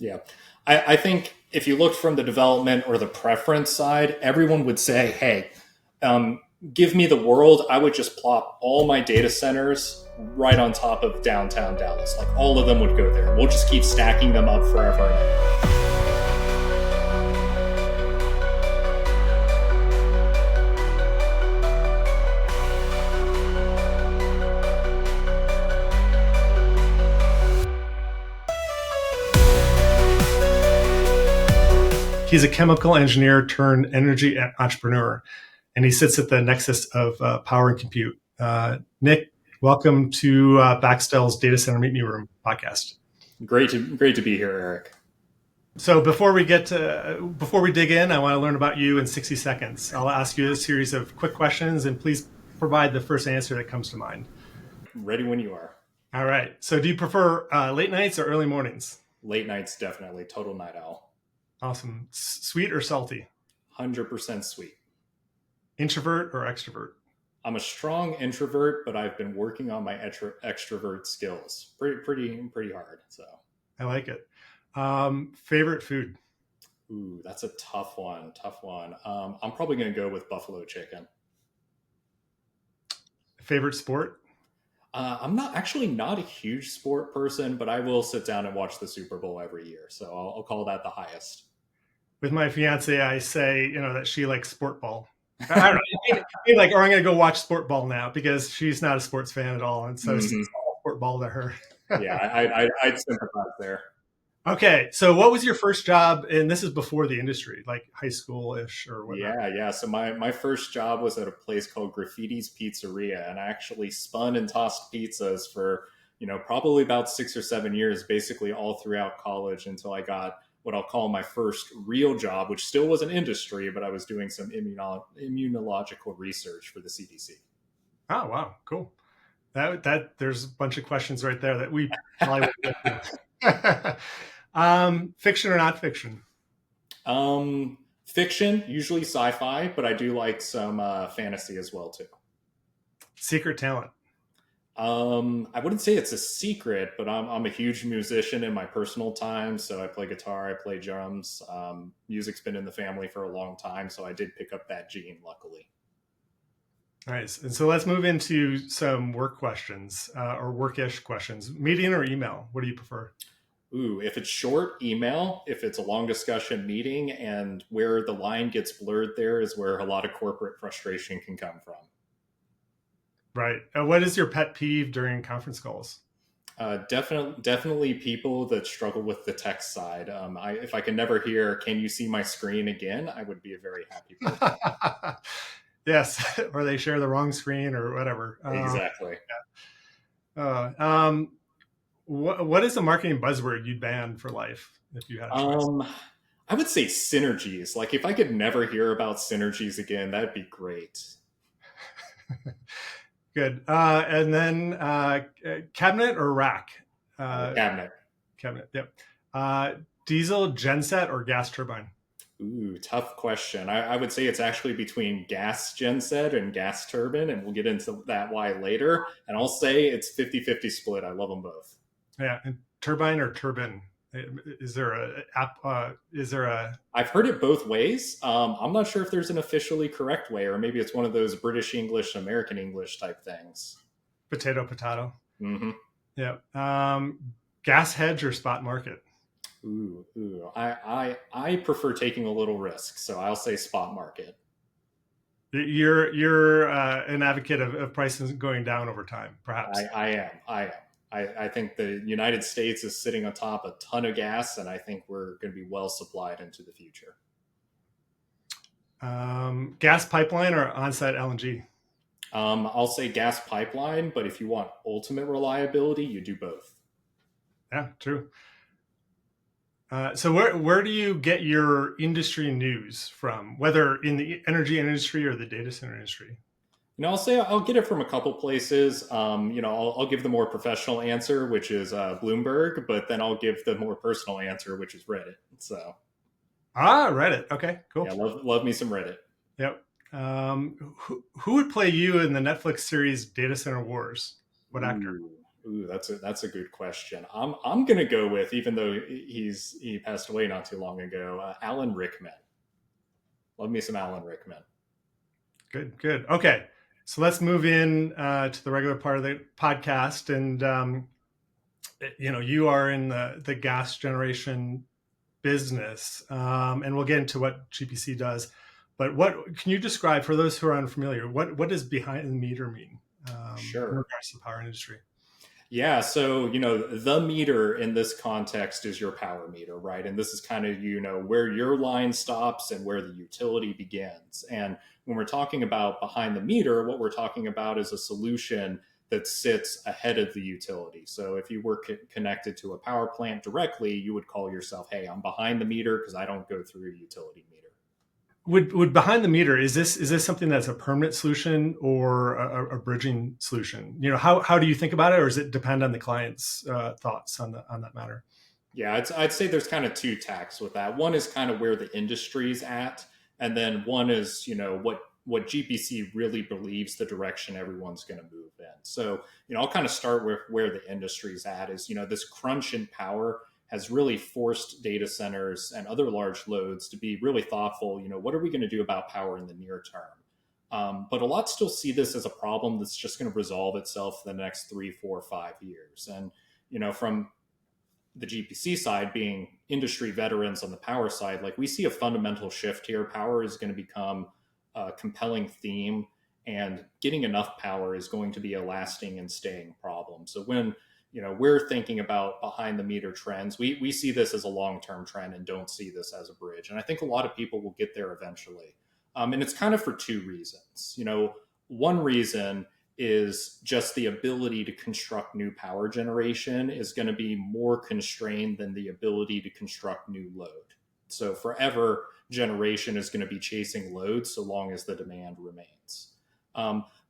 Yeah. I think if you looked from the development or the preference side, everyone would say, hey, um, give me the world. I would just plop all my data centers right on top of downtown Dallas. Like all of them would go there. We'll just keep stacking them up forever and ever. He's a chemical engineer turned energy entrepreneur, and he sits at the nexus of power and compute. Nick, welcome to Baxtel's Data Center Meet Me Room podcast. Great to be here, Eric. So before we dig in, I want to learn about you in 60 seconds. I'll ask you a series of quick questions, and please provide the first answer that comes to mind. Ready when you are. All right. So do you prefer late nights or early mornings? Late nights, definitely. Total night owl. Awesome. Sweet or salty? 100% sweet. Introvert or extrovert? I'm a strong introvert, but I've been working on my extrovert skills pretty hard. So I like it. Favorite food? Ooh, that's a tough one. I'm probably going to go with buffalo chicken. Favorite sport? I'm not a huge sport person, but I will sit down and watch the Super Bowl every year. So I'll call that the highest. With my fiance, I say, that she likes sport ball. I don't know. Or I'm going to go watch sport ball now because she's not a sports fan at all. And so it's all sport ball to her. Yeah, I'd sympathize there. Okay. So what was your first job? And this is before the industry, like high school-ish or whatnot. Yeah. So my first job was at a place called Graffiti's Pizzeria. And I actually spun and tossed pizzas for, probably about 6 or 7 years, basically all throughout college until I got what I'll call my first real job, which still was an industry, but I was doing some immunological research for the CDC. Oh, wow. Cool. That there's a bunch of questions right there that we probably would get to. Fiction or not fiction? Fiction, usually sci-fi, but I do like some fantasy as well too. Secret talent? I wouldn't say it's a secret, but I'm a huge musician in my personal time. So I play guitar, I play drums. Music's been in the family for a long time, so I did pick up that gene, luckily. Nice. And so let's move into some work questions or workish questions. Meeting or email? What do you prefer? Ooh, if it's short, email. If it's a long discussion, meeting. And where the line gets blurred there is where a lot of corporate frustration can come from. Right. What is your pet peeve during conference calls? Definitely people that struggle with the text side. If I can never hear, "Can you see my screen again?" I would be a very happy person. Yes, or they share the wrong screen or whatever. Exactly. What is a marketing buzzword you'd ban for life if you had a choice? I would say synergies. Like if I could never hear about synergies again, that'd be great. Good. And then cabinet or rack? Cabinet. Yep. Diesel genset or gas turbine? Ooh, tough question. I would say it's actually between gas genset and gas turbine, and we'll get into that why later. And I'll say it's 50-50 split. I love them both. Yeah. And turbine or turbine? Is there a I've heard it both ways. I'm not sure if there's an officially correct way, or maybe it's one of those British English, American English type things. Potato. Mm-hmm. Yeah. Gas hedge or spot market? Ooh. I prefer taking a little risk, so I'll say spot market. You're an advocate of prices going down over time, perhaps. I am. I think the United States is sitting on top a ton of gas, and I think we're going to be well supplied into the future. Gas pipeline or on-site LNG? I'll say gas pipeline, but if you want ultimate reliability, you do both. Yeah, true. So where do you get your industry news from, whether in the energy industry or the data center industry? I'll say I'll get it from a couple places. I'll give the more professional answer, which is Bloomberg, but then I'll give the more personal answer, which is Reddit. So, Reddit. Okay, cool. Yeah, love me some Reddit. Yep. Who would play you in the Netflix series Data Center Wars? What actor? Ooh, that's a good question. I'm gonna go with, even though he passed away not too long ago, Alan Rickman. Love me some Alan Rickman. Good, good. Okay, so let's move in to the regular part of the podcast, and you are in the gas generation business, and we'll get into what GPC does. But what can you describe for those who are unfamiliar? What does behind the meter mean in Sure. regards to the power industry? Yeah, so the meter in this context is your power meter, right? And this is kind of where your line stops and where the utility begins. And when we're talking about behind the meter, what we're talking about is a solution that sits ahead of the utility. So if you were connected to a power plant directly, you would call yourself, "Hey, I'm behind the meter because I don't go through a utility meter." Would behind the meter, is this something that's a permanent solution or a bridging solution? How do you think about it, or does it depend on the client's thoughts on that matter? Yeah, I'd say there's kind of two tacks with that. One is kind of where the industry's at, and then one is what GPC really believes the direction everyone's going to move in. So I'll kind of start with where the industry's at. Is this crunch in power has really forced data centers and other large loads to be really thoughtful. What are we going to do about power in the near term? But a lot still see this as a problem that's just going to resolve itself in the next 3, 4, 5 years. And from the GPC side, being industry veterans on the power side, like we see a fundamental shift here. Power is going to become a compelling theme, and getting enough power is going to be a lasting and staying problem. So when we're thinking about behind the meter trends, we see this as a long-term trend and don't see this as a bridge. And I think a lot of people will get there eventually. And it's kind of for two reasons. One reason is just the ability to construct new power generation is going to be more constrained than the ability to construct new load. So forever, generation is going to be chasing load so long as the demand remains.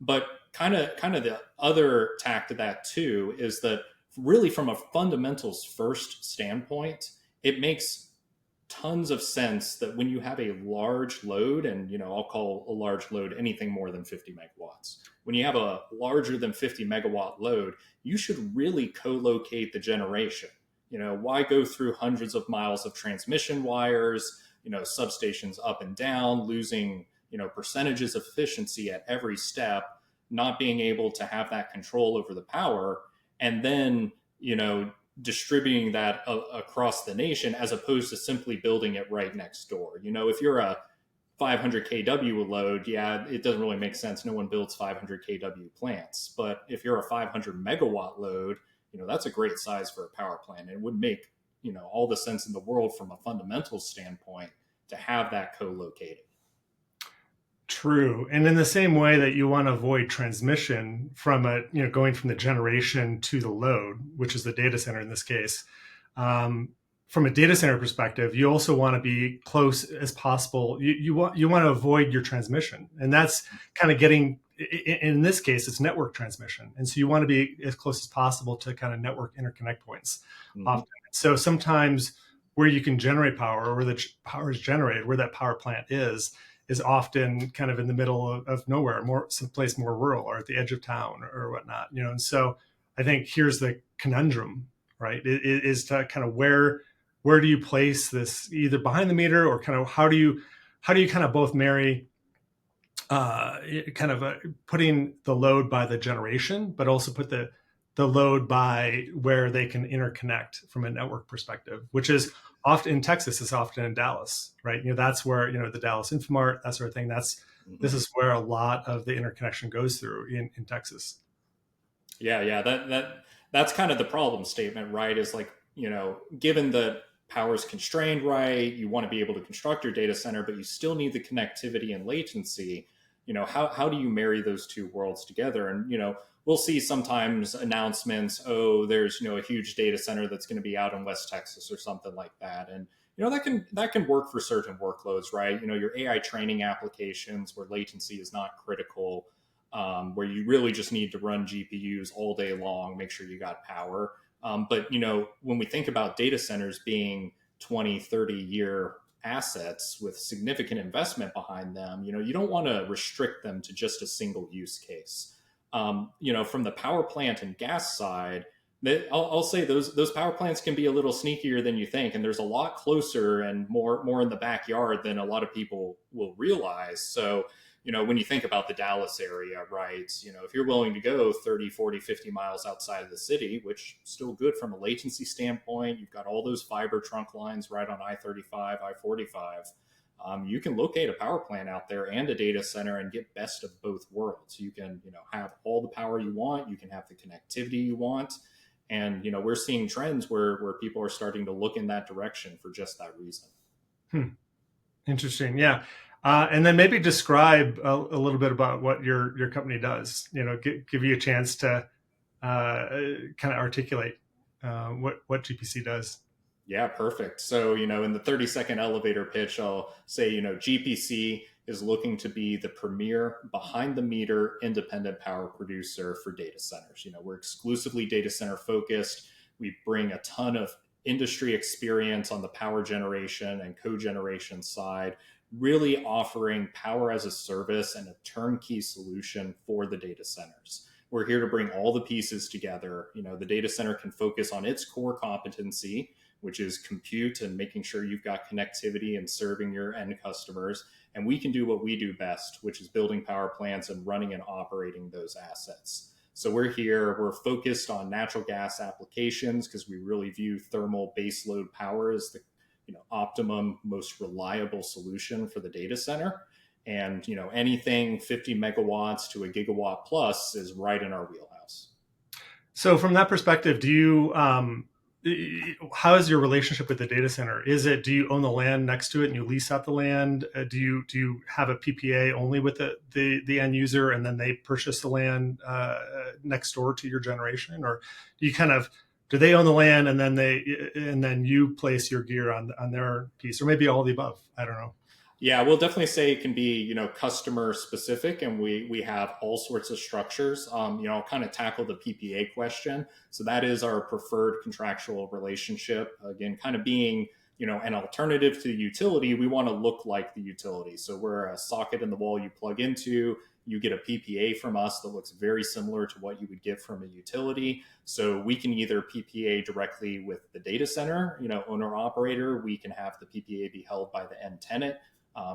But kind of the other tack to that too is that really from a fundamentals first standpoint, it makes tons of sense that when you have a large load, and I'll call a large load anything more than 50 megawatts. When you have a larger than 50 megawatt load, you should really co-locate the generation. Why go through hundreds of miles of transmission wires, substations up and down, losing percentages of efficiency at every step, not being able to have that control over the power, and then distributing that across the nation, as opposed to simply building it right next door. If you're a 500 kW load, yeah, it doesn't really make sense. No one builds 500 kW plants. But if you're a 500 megawatt load, that's a great size for a power plant. It would make all the sense in the world from a fundamental standpoint to have that co-located. True. And in the same way that you want to avoid transmission from going from the generation to the load, which is the data center in this case, from a data center perspective, you also want to be close as possible. You want to avoid your transmission, and that's kind of getting. In this case, it's network transmission, and so you want to be as close as possible to kind of network interconnect points. Mm-hmm. Often, so sometimes where you can generate power, or where the power is generated, where that power plant is often kind of in the middle of nowhere, someplace more rural, or at the edge of town, or whatnot. And so I think here's the conundrum, right? It is to kind of where do you place this, either behind the meter, or kind of how do you kind of both marry putting the load by the generation, but also put the load by where they can interconnect from a network perspective, which is often in Texas, is often in Dallas, right? That's where, the Dallas Infomart, that sort of thing. This is where a lot of the interconnection goes through in Texas. Yeah. That's kind of the problem statement, right? Is like, given that power is constrained, right? You want to be able to construct your data center, but you still need the connectivity and latency. How do you marry those two worlds together? And, we'll see sometimes announcements, there's, a huge data center that's going to be out in West Texas or something like that. And, that can work for certain workloads, right? Your AI training applications where latency is not critical, where you really just need to run GPUs all day long, make sure you got power. But, when we think about data centers being 20, 30-year assets with significant investment behind them, you don't want to restrict them to just a single use case. From the power plant and gas side, I'll say those power plants can be a little sneakier than you think, and there's a lot closer and more in the backyard than a lot of people will realize. So, when you think about the Dallas area, right, if you're willing to go 30, 40, 50 miles outside of the city, which is still good from a latency standpoint, you've got all those fiber trunk lines right on I-35, I-45. You can locate a power plant out there and a data center and get best of both worlds. You can, have all the power you want. You can have the connectivity you want. And, we're seeing trends where people are starting to look in that direction for just that reason. Interesting. Yeah. And then maybe describe a little bit about what your company does, give you a chance to kind of articulate what GPC does. Yeah, perfect. So, in the 30-second elevator pitch, I'll say, GPC is looking to be the premier behind the meter independent power producer for data centers. We're exclusively data center focused. We bring a ton of industry experience on the power generation and cogeneration side, really offering power as a service and a turnkey solution for the data centers. We're here to bring all the pieces together. The data center can focus on its core competency, which is compute and making sure you've got connectivity and serving your end customers. And we can do what we do best, which is building power plants and running and operating those assets. So we're focused on natural gas applications because we really view thermal baseload power as the optimum, most reliable solution for the data center. And anything 50 megawatts to a gigawatt plus is right in our wheelhouse. So from that perspective, do you how is your relationship with the data center? Do you own the land next to it and you lease out the land? Do you have a PPA only with the end user and then they purchase the land next door to your generation, or do they own the land and then you place your gear on their piece, or maybe all of the above? I don't know. Yeah, we'll definitely say it can be, customer specific, and we have all sorts of structures. I'll kind of tackle the PPA question. So that is our preferred contractual relationship. Again, kind of being, an alternative to the utility, we want to look like the utility. So we're a socket in the wall you plug into. You get a PPA from us that looks very similar to what you would get from a utility. So we can either PPA directly with the data center, owner operator. We can have the PPA be held by the end tenant.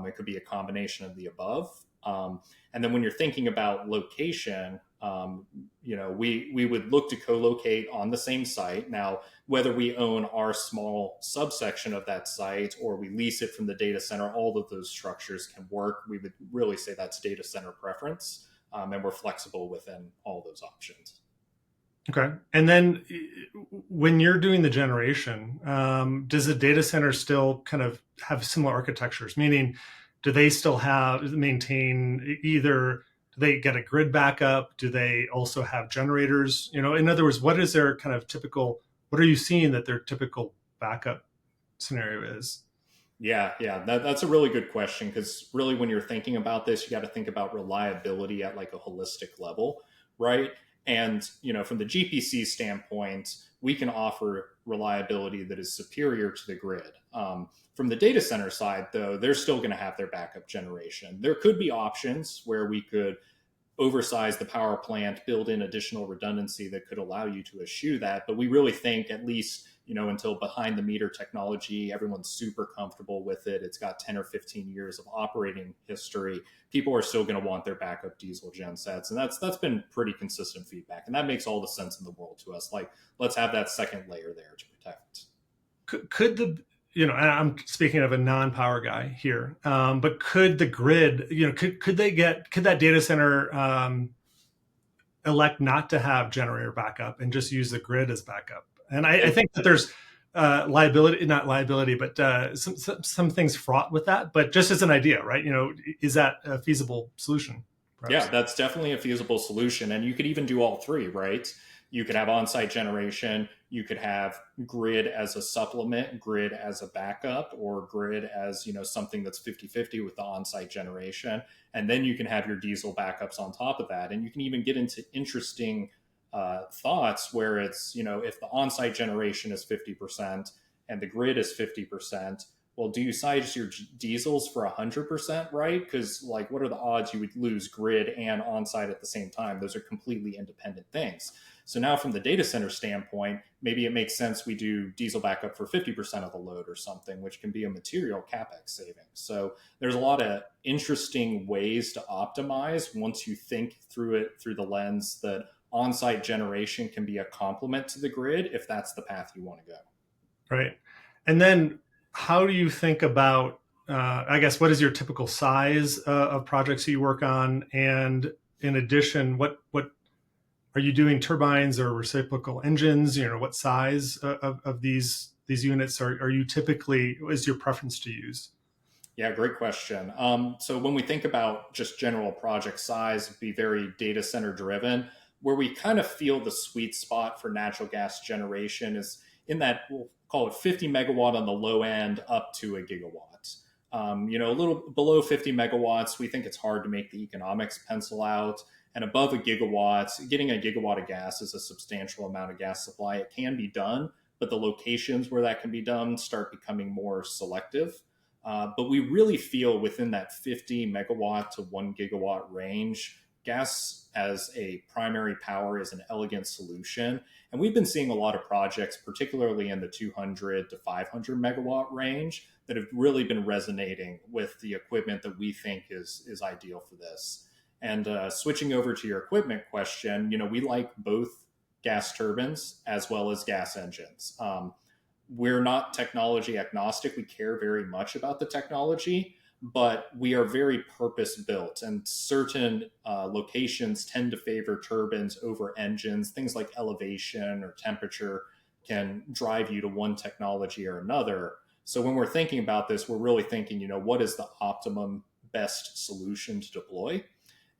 It could be a combination of the above. And then when you're thinking about location, we would look to co-locate on the same site. Now, whether we own our small subsection of that site or we lease it from the data center, all of those structures can work. We would really say that's data center preference, and we're flexible within all those options. Okay. And then when you're doing the generation, does the data center still kind of have similar architectures? Meaning, do they still maintain do they get a grid backup? Do they also have generators? In other words, what is their kind of what are you seeing that their typical backup scenario is? Yeah, that's a really good question, because really when you're thinking about this, you got to think about reliability at like a holistic level, right? And, from the GPC standpoint, we can offer reliability that is superior to the grid. From the data center side, though, they're still going to have their backup generation. There could be options where we could oversize the power plant, build in additional redundancy that could allow you to eschew that. But we really think, at least, until behind the meter technology, everyone's super comfortable with it. It's got 10 or 15 years of operating history. People are still going to want their backup diesel gen sets. And that's been pretty consistent feedback. And that makes all the sense in the world to us. Like, let's have that second layer there to protect. Could and I'm speaking of a non-power guy here, but could the grid, could that data center elect not to have generator backup and just use the grid as backup? And I think that there's not liability, but some things fraught with that. But just as an idea, right? Is that a feasible solution? Perhaps? Yeah, that's definitely a feasible solution. And you could even do all three, right? You could have on-site generation, you could have grid as a supplement, grid as a backup, or grid as, something that's 50-50 with the on-site generation. And then you can have your diesel backups on top of that. And you can even get into interesting thoughts where it's, if the on-site generation is 50% and the grid is 50%, well, do you size your diesels for 100%, right? Because, like, what are the odds you would lose grid and on-site at the same time? Those are completely independent things. So now from the data center standpoint, maybe it makes sense we do diesel backup for 50% of the load or something, which can be a material CapEx savings. So there's a lot of interesting ways to optimize once you think through it through the lens that on-site generation can be a complement to the grid if that's the path you want to go. Right. And then how do you think about, I guess, what is your typical size of projects you work on? And in addition, what are you doing, turbines or reciprocal engines? What size of these units are you typically, is your preference to use? Yeah, great question. So when we think about just general project size, it'd be very data center driven. Where we kind of feel the sweet spot for natural gas generation is in that, we'll call it 50 megawatt on the low end up to a gigawatt. A little below 50 megawatts, we think it's hard to make the economics pencil out. And above a gigawatt, getting a gigawatt of gas is a substantial amount of gas supply. It can be done, but the locations where that can be done start becoming more selective. But we really feel within that 50 megawatt to 1 gigawatt range, gas as a primary power is an elegant solution. And we've been seeing a lot of projects, particularly in the 200 to 500 megawatt range, that have really been resonating with the equipment that we think is ideal for this. And switching over to your equipment question, we like both gas turbines as well as gas engines. We're not technology agnostic. We care very much about the technology, but we are very purpose built, and certain locations tend to favor turbines over engines. Things like elevation or temperature can drive you to one technology or another. So when we're thinking about this, we're really thinking, what is the optimum best solution to deploy?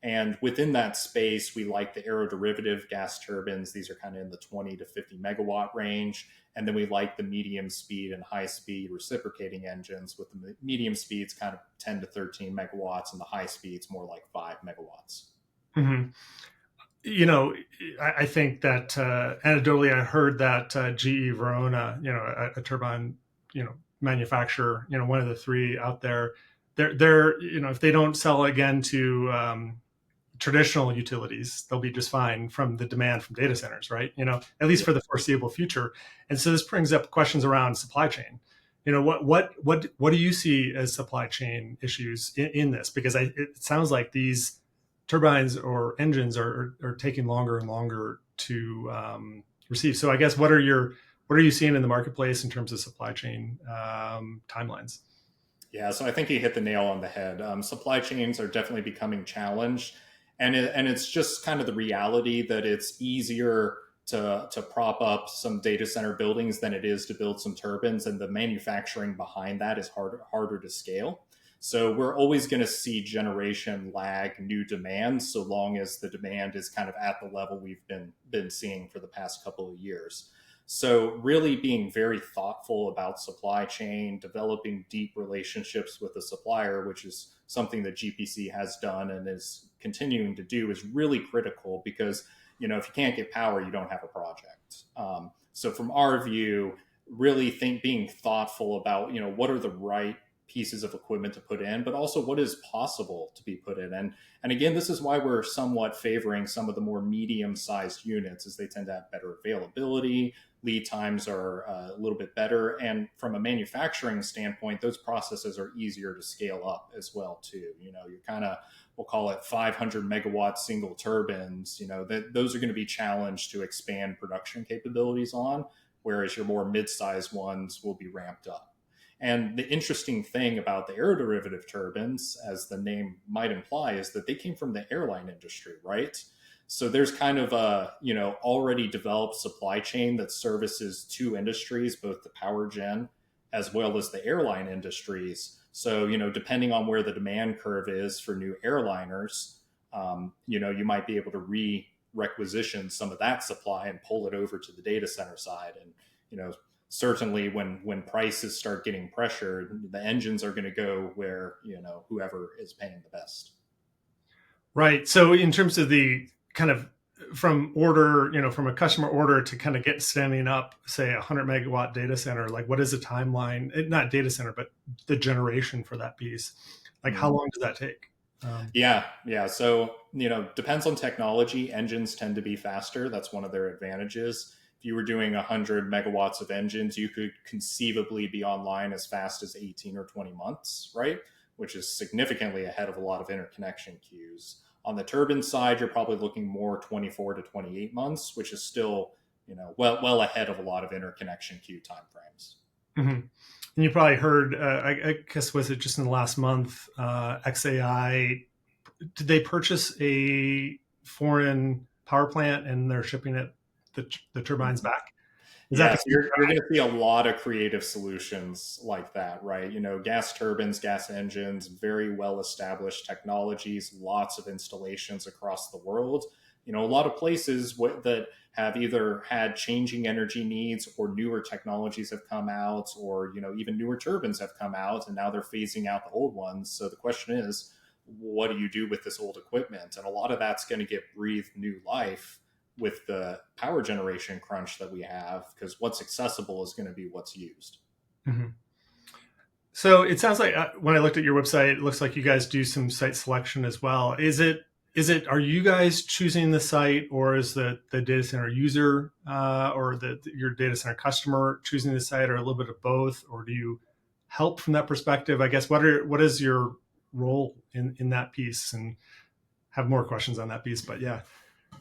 And within that space, we like the aeroderivative gas turbines. These are kind of in the 20 to 50 megawatt range. And then we like the medium speed and high speed reciprocating engines, with the medium speeds kind of 10 to 13 megawatts and the high speeds more like 5 megawatts. Mm-hmm. I think that anecdotally, I heard that GE Verona, a turbine, manufacturer, one of the three out there, they're if they don't sell again to traditional utilities, they'll be just fine from the demand from data centers, right? At least for the foreseeable future. And so this brings up questions around supply chain. What do you see as supply chain issues in this? Because it sounds like these turbines or engines are taking longer and longer to receive. So I guess what are you seeing in the marketplace in terms of supply chain timelines? Yeah, so I think you hit the nail on the head. Supply chains are definitely becoming challenged. And it's just kind of the reality that it's easier to prop up some data center buildings than it is to build some turbines, and the manufacturing behind that is harder to scale. So we're always going to see generation lag new demand, so long as the demand is kind of at the level we've been seeing for the past couple of years. So really being very thoughtful about supply chain, developing deep relationships with the supplier, which is something that GPC has done and is continuing to do, is really critical, because if you can't get power, you don't have a project. So from our view, really being thoughtful about what are the right pieces of equipment to put in, but also what is possible to be put in. And again, this is why we're somewhat favoring some of the more medium-sized units, as they tend to have better availability. Lead times are a little bit better. And from a manufacturing standpoint, those processes are easier to scale up as well, too. You're kind of, we'll call it 500 megawatt single turbines, those are going to be challenged to expand production capabilities on, whereas your more mid-sized ones will be ramped up. And the interesting thing about the aeroderivative turbines, as the name might imply, is that they came from the airline industry, right? So there's kind of a, already developed supply chain that services two industries, both the power gen as well as the airline industries. So, depending on where the demand curve is for new airliners, you might be able to requisition some of that supply and pull it over to the data center side. And, certainly when prices start getting pressured, the engines are going to go where, whoever is paying the best. Right. So in terms of the kind of from order, from a customer order to kind of get standing up, say 100 megawatt data center, like what is the timeline? Not data center, but the generation for that piece. Like, how long does that take? Yeah. So, depends on technology. Engines tend to be faster. That's one of their advantages. If you were doing 100 megawatts of engines, you could conceivably be online as fast as 18 or 20 months, right? Which is significantly ahead of a lot of interconnection queues. On the turbine side, you're probably looking more 24 to 28 months, which is still, well ahead of a lot of interconnection queue timeframes. Mm-hmm. And you probably heard, I guess, was it just in the last month, XAI, did they purchase a foreign power plant and they're shipping it, the turbines back? Yes, you're going to see a lot of creative solutions like that, right? Gas turbines, gas engines, very well established technologies, lots of installations across the world. A lot of places that have either had changing energy needs or newer technologies have come out, or even newer turbines have come out, and now they're phasing out the old ones. So the question is, what do you do with this old equipment? And a lot of that's going to get breathed new life with the power generation crunch that we have, because what's accessible is going to be what's used. Mm-hmm. So it sounds like when I looked at your website, it looks like you guys do some site selection as well. Are you guys choosing the site, or is the data center user or your data center customer choosing the site, or a little bit of both? Or do you help from that perspective? I guess, what is your role in that piece? And have more questions on that piece, but yeah.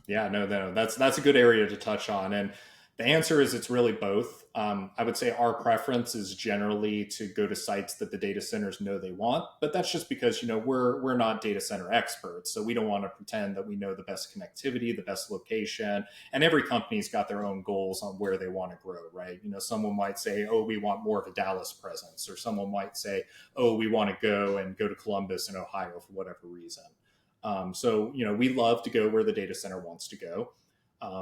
Yeah, no, that's a good area to touch on. And the answer is it's really both. I would say our preference is generally to go to sites that the data centers know they want, but that's just because, we're not data center experts. So we don't want to pretend that we know the best connectivity, the best location, and every company's got their own goals on where they want to grow, right? Someone might say, oh, we want more of a Dallas presence, or someone might say, oh, we want to go to Columbus in Ohio for whatever reason. So, we love to go where the data center wants to go.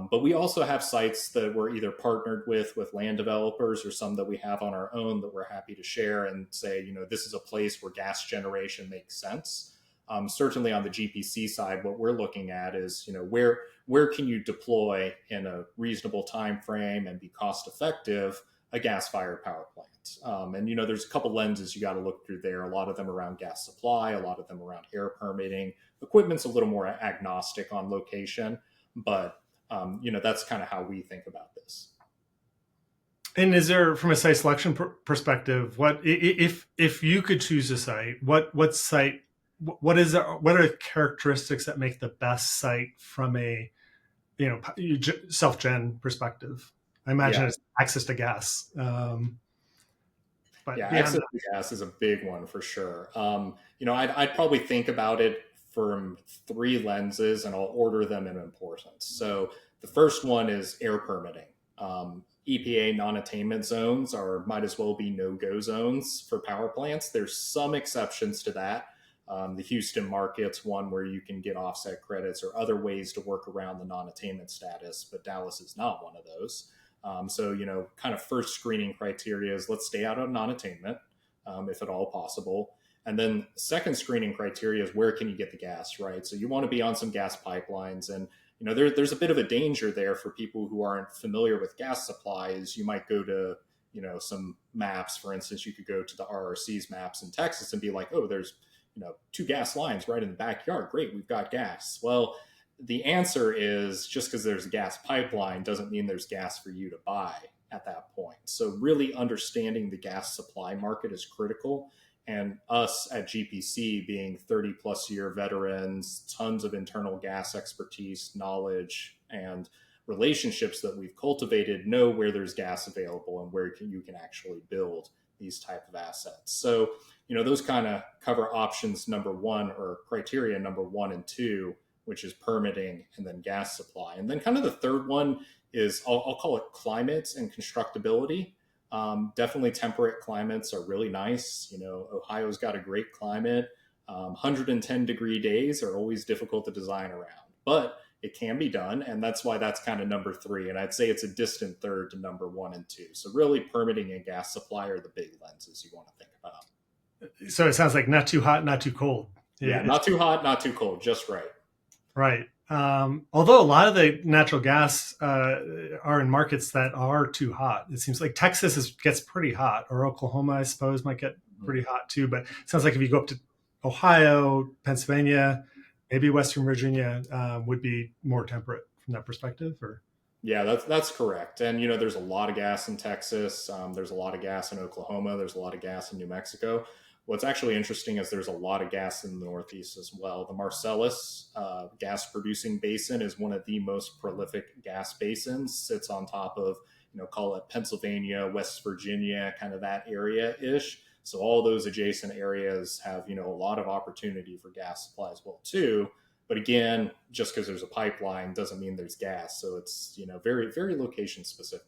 But we also have sites that we're either partnered with land developers, or some that we have on our own that we're happy to share and say, this is a place where gas generation makes sense. Certainly on the GPC side, what we're looking at is, where can you deploy in a reasonable time frame and be cost effective a gas-fired power plant. And, there's a couple lenses you got to look through there. A lot of them around gas supply, a lot of them around air permitting. Equipment's a little more agnostic on location, but, that's kind of how we think about this. And is there, from a site selection perspective, what if you could choose a site, what site, what are the characteristics that make the best site from a, self-gen perspective? I imagine it's access to gas. But access to gas is a big one for sure. I'd probably think about it from three lenses, and I'll order them in importance. So the first one is air permitting. EPA non-attainment zones might as well be no-go zones for power plants. There's some exceptions to that. The Houston market's one where you can get offset credits or other ways to work around the non-attainment status, but Dallas is not one of those. So, kind of first screening criteria is let's stay out of non-attainment, if at all possible. And then second screening criteria is where can you get the gas, right? So you want to be on some gas pipelines. And, there's a bit of a danger there for people who aren't familiar with gas supplies. You might go to, some maps. For instance, you could go to the RRC's maps in Texas and be like, oh, there's, 2 gas lines right in the backyard. Great, we've got gas. Well, the answer is just because there's a gas pipeline doesn't mean there's gas for you to buy at that point. So really understanding the gas supply market is critical. And us at GPC being 30 plus year veterans, tons of internal gas expertise, knowledge, and relationships that we've cultivated know where there's gas available and where you can actually build these type of assets. So, those kind of cover options number one, or criteria number 1 and 2, which is permitting and then gas supply. And then kind of the third one is, I'll call it climate and constructability. Definitely temperate climates are really nice. Ohio's got a great climate. 110 degree days are always difficult to design around, but it can be done. And that's why that's kind of number 3. And I'd say it's a distant third to number 1 and 2. So really permitting and gas supply are the big lenses you want to think about. So it sounds like not too hot, not too cold. Yeah, not too hot, not too cold, just right. Right. Although a lot of the natural gas are in markets that are too hot. It seems like gets pretty hot, or Oklahoma, I suppose, might get pretty hot too. But it sounds like if you go up to Ohio, Pennsylvania, maybe Western Virginia, would be more temperate from that perspective. Or Yeah, that's correct. And there's a lot of gas in Texas. There's a lot of gas in Oklahoma. There's a lot of gas in New Mexico. What's actually interesting is there's a lot of gas in the Northeast as well. The Marcellus gas producing basin is one of the most prolific gas basins. Sits on top of call it Pennsylvania, West Virginia, kind of that area ish. So all those adjacent areas have a lot of opportunity for gas supply as well too. But again, just because there's a pipeline doesn't mean there's gas. So it's very very location specific.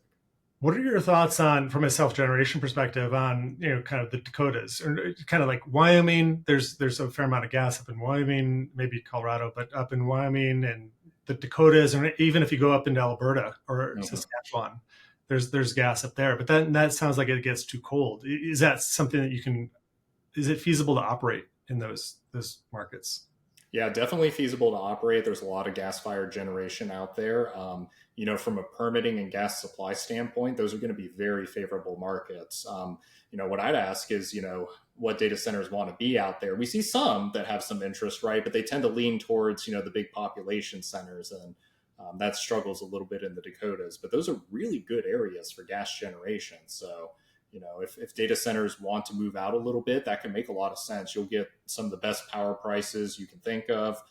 what are your thoughts on, from a self-generation perspective, on kind of the Dakotas, or kind of like Wyoming? There's a fair amount of gas up in Wyoming, maybe Colorado, but up in Wyoming and the Dakotas, and even if you go up into Alberta or Saskatchewan, there's gas up there. But then that sounds like it gets too cold. Is that something that you can? Is it feasible to operate in those markets? Yeah, definitely feasible to operate. There's a lot of gas fired generation out there. From a permitting and gas supply standpoint, those are going to be very favorable markets. What I'd ask is, what data centers want to be out there. We see some that have some interest, right? But they tend to lean towards, the big population centers, and that struggles a little bit in the Dakotas. But those are really good areas for gas generation. So, if data centers want to move out a little bit, that can make a lot of sense. You'll get some of the best power prices you can think of.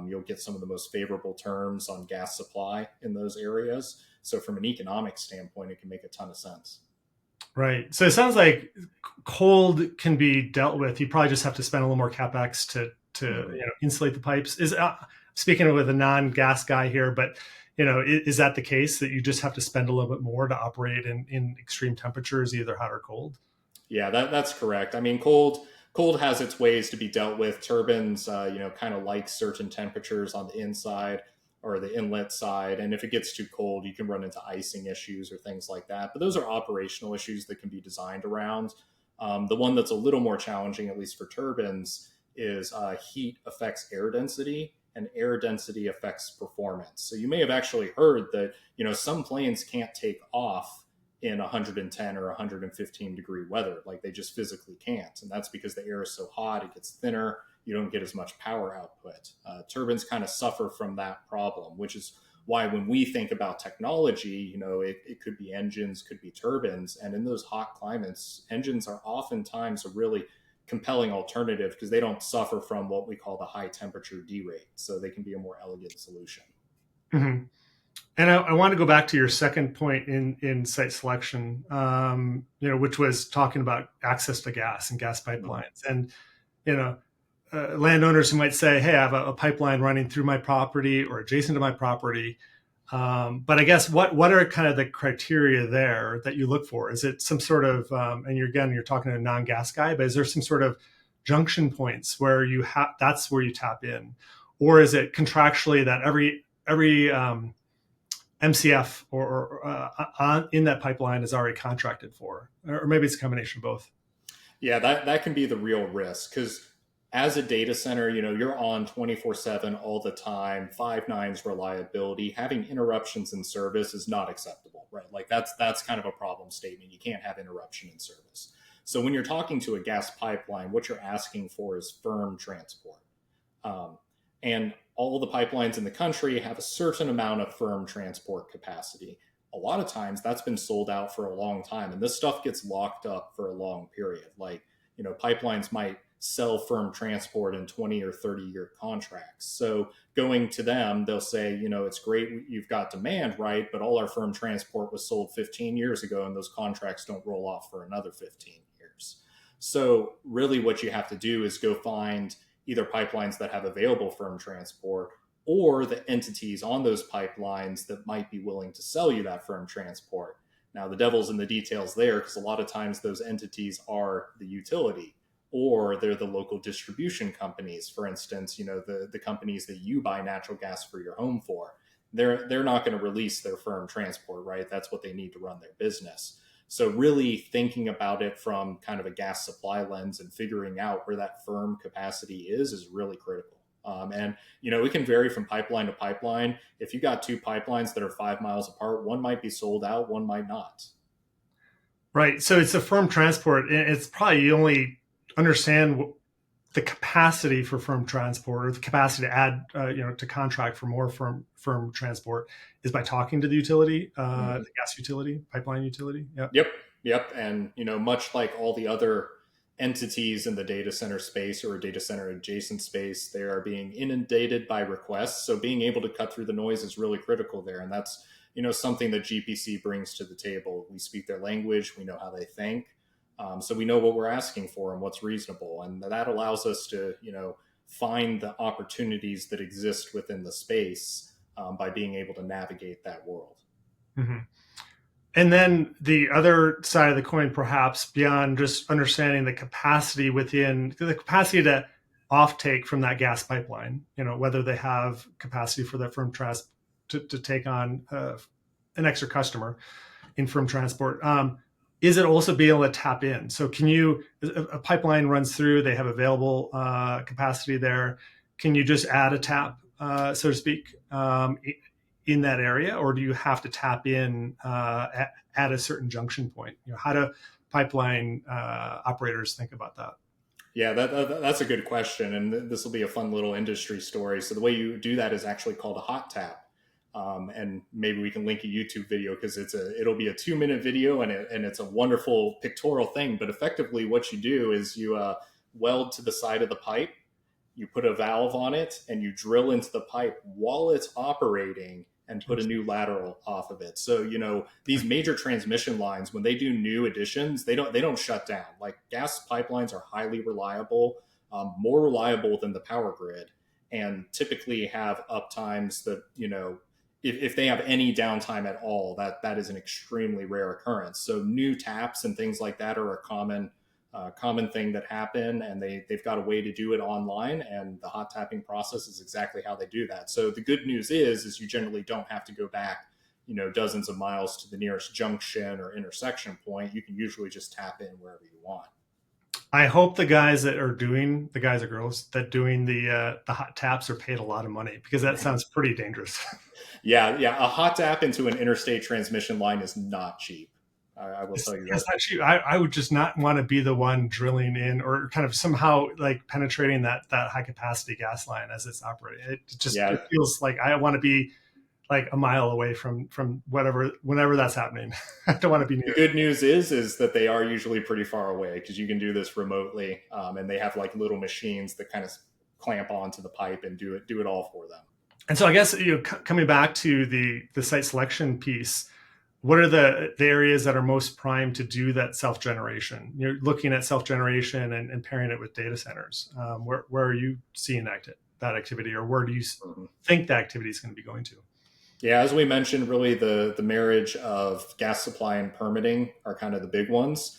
You'll get some of the most favorable terms on gas supply in those areas. So from an economic standpoint, it can make a ton of sense. Right. So it sounds like cold can be dealt with. You probably just have to spend a little more capex to insulate the pipes. Is speaking with a non-gas guy here, but is that the case, that you just have to spend a little bit more to operate in extreme temperatures, either hot or cold? Yeah, that's correct. I mean, cold has its ways to be dealt with. Turbines, kind of like certain temperatures on the inside or the inlet side. And if it gets too cold, you can run into icing issues or things like that. But those are operational issues that can be designed around. The one that's a little more challenging, at least for turbines, is heat affects air density, and air density affects performance. So you may have actually heard that, some planes can't take off in 110 or 115 degree weather. Like, they just physically can't. And that's because the air is so hot, it gets thinner. You don't get as much power output. Turbines kind of suffer from that problem, which is why when we think about technology, it could be engines, could be turbines. And in those hot climates, engines are oftentimes a really compelling alternative because they don't suffer from what we call the high temperature derate. So they can be a more elegant solution. Mm-hmm. And I want to go back to your second point in site selection, which was talking about access to gas and gas pipelines. And, landowners who might say, hey, I have a pipeline running through my property or adjacent to my property. But I guess what are kind of the criteria there that you look for? Is it some sort of, and you're talking to a non-gas guy, but is there some sort of junction points where that's where you tap in? Or is it contractually that every MCF or in that pipeline is already contracted for? Or maybe it's a combination of both. Yeah, that can be the real risk, because as a data center, you're on 24/7 all the time, 5 nines reliability. Having interruptions in service is not acceptable, right? Like, that's kind of a problem statement. You can't have interruption in service. So when you're talking to a gas pipeline, what you're asking for is firm transport. And all the pipelines in the country have a certain amount of firm transport capacity. A lot of times that's been sold out for a long time, and this stuff gets locked up for a long period. Like, pipelines might sell firm transport in 20 or 30-year contracts. So going to them, they'll say, it's great, you've got demand, right? But all our firm transport was sold 15 years ago, and those contracts don't roll off for another 15 years. So really what you have to do is go find either pipelines that have available firm transport, or the entities on those pipelines that might be willing to sell you that firm transport. Now, the devil's in the details there, because a lot of times those entities are the utility, or they're the local distribution companies. For instance, the companies that you buy natural gas for your home for. They're not going to release their firm transport, right? That's what they need to run their business. So really thinking about it from kind of a gas supply lens and figuring out where that firm capacity is really critical. And, it can vary from pipeline to pipeline. If you got two pipelines that are 5 miles apart, one might be sold out, one might not. Right. So it's a firm transport. And it's probably you only understand the capacity for firm transport, or the capacity to add, to contract for more firm transport, is by talking to the utility, the gas utility, pipeline utility. Yep. And, much like all the other entities in the data center space or data center adjacent space, they are being inundated by requests. So being able to cut through the noise is really critical there. And that's, something that GPC brings to the table. We speak their language. We know how they think. So we know what we're asking for and what's reasonable. And that allows us to, find the opportunities that exist within the space by being able to navigate that world. Mm-hmm. And then the other side of the coin, perhaps beyond just understanding the capacity to offtake from that gas pipeline, whether they have capacity for their firm trust to take on an extra customer in firm transport. Is it also being able to tap in? So a pipeline runs through, they have available capacity there. Can you just add a tap, so to speak, in that area, or do you have to tap in at a certain junction point? How do pipeline operators think about that? Yeah, that's a good question, and this will be a fun little industry story. So the way you do that is actually called a hot tap, and maybe we can link a YouTube video because it'll be a 2-minute video, and it's a wonderful pictorial thing. But effectively, what you do is you weld to the side of the pipe, you put a valve on it, and you drill into the pipe while it's operating and put a new lateral off of it. So, these major transmission lines, when they do new additions, they don't shut down. Like, gas pipelines are highly reliable, more reliable than the power grid, and typically have uptimes that, if they have any downtime at all, that is an extremely rare occurrence. So new taps and things like that are a common thing that happen, and they've got a way to do it online, and the hot tapping process is exactly how they do that. So the good news is you generally don't have to go back, dozens of miles to the nearest junction or intersection point. You can usually just tap in wherever you want. I hope the guys or girls that doing the hot taps are paid a lot of money, because that sounds pretty dangerous. Yeah. A hot tap into an interstate transmission line is not cheap. I will tell you that. It's not cheap. I would just not want to be the one drilling in or kind of somehow like penetrating that high capacity gas line as it's operating. It feels like I want to be like a mile away from whenever that's happening. I don't want to be near. The good news is that they are usually pretty far away, because you can do this remotely, and they have like little machines that kind of clamp onto the pipe and do it all for them. And so I guess coming back to the site selection piece, what are the areas that are most primed to do that self-generation? You're looking at self-generation and pairing it with data centers. Where are you seeing that activity, or where do you think the activity is going to be going to? Yeah, as we mentioned, really the marriage of gas supply and permitting are kind of the big ones.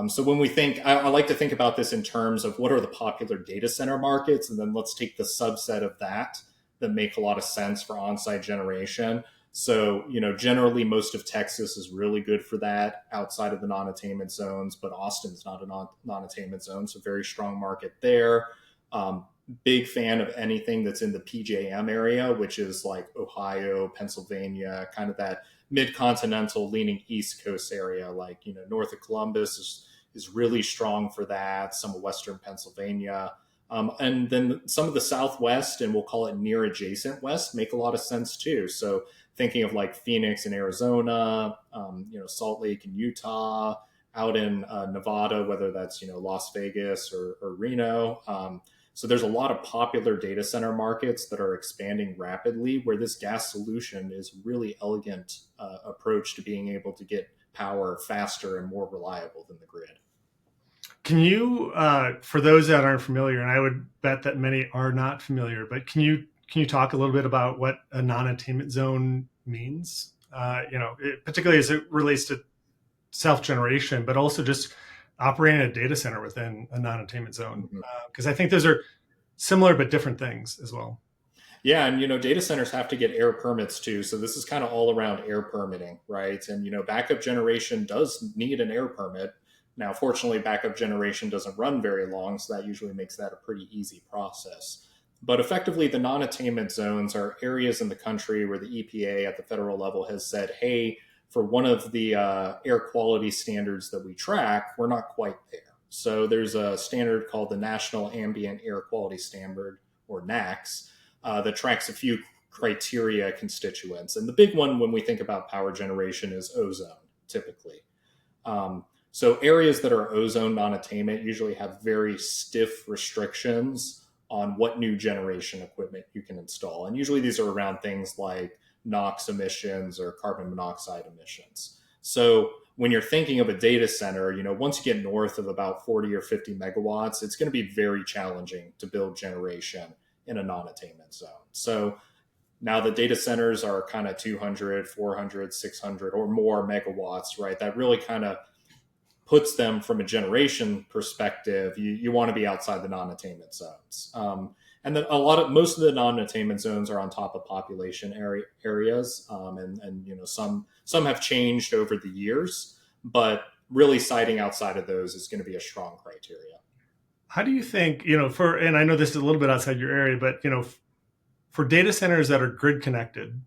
So when we think, I like to think about this in terms of what are the popular data center markets, and then let's take the subset of that make a lot of sense for on-site generation. So, generally most of Texas is really good for that outside of the non-attainment zones, but Austin's not a non-attainment zone, so very strong market there. Big fan of anything that's in the PJM area, which is like Ohio, Pennsylvania, kind of that mid-continental leaning East Coast area, like, north of Columbus is really strong for that, some of Western Pennsylvania. And then some of the Southwest, and we'll call it near adjacent West, make a lot of sense too. So thinking of like Phoenix in Arizona, Salt Lake in Utah, out in Nevada, whether that's, Las Vegas or Reno. So there's a lot of popular data center markets that are expanding rapidly, where this gas solution is really elegant approach to being able to get power faster and more reliable than the grid. Can you, for those that aren't familiar, and I would bet that many are not familiar, but can you talk a little bit about what a non-attainment zone means? Particularly as it relates to self-generation, but also just operating a data center within a non-attainment zone, because I think those are similar but different things as well. Yeah, and data centers have to get air permits too, so this is kind of all around air permitting, right? And backup generation does need an air permit. Now, fortunately, backup generation doesn't run very long, so that usually makes that a pretty easy process. But effectively, the non-attainment zones are areas in the country where the EPA at the federal level has said, hey, for one of the air quality standards that we track, we're not quite there. So there's a standard called the National Ambient Air Quality Standard, or NAAQS, that tracks a few criteria constituents. And the big one when we think about power generation is ozone, typically. So areas that are ozone non-attainment usually have very stiff restrictions on what new generation equipment you can install. And usually these are around things like NOx emissions or carbon monoxide emissions. So when you're thinking of a data center, once you get north of about 40 or 50 megawatts, it's going to be very challenging to build generation in a non-attainment zone. So now the data centers are kind of 200, 400, 600 or more megawatts, right? That really kind of puts them from a generation perspective. You want to be outside the non-attainment zones. And then most of the non-attainment zones are on top of population areas. And some have changed over the years, but really siting outside of those is going to be a strong criteria. How do you think, and I know this is a little bit outside your area, but, for data centers that are grid connected,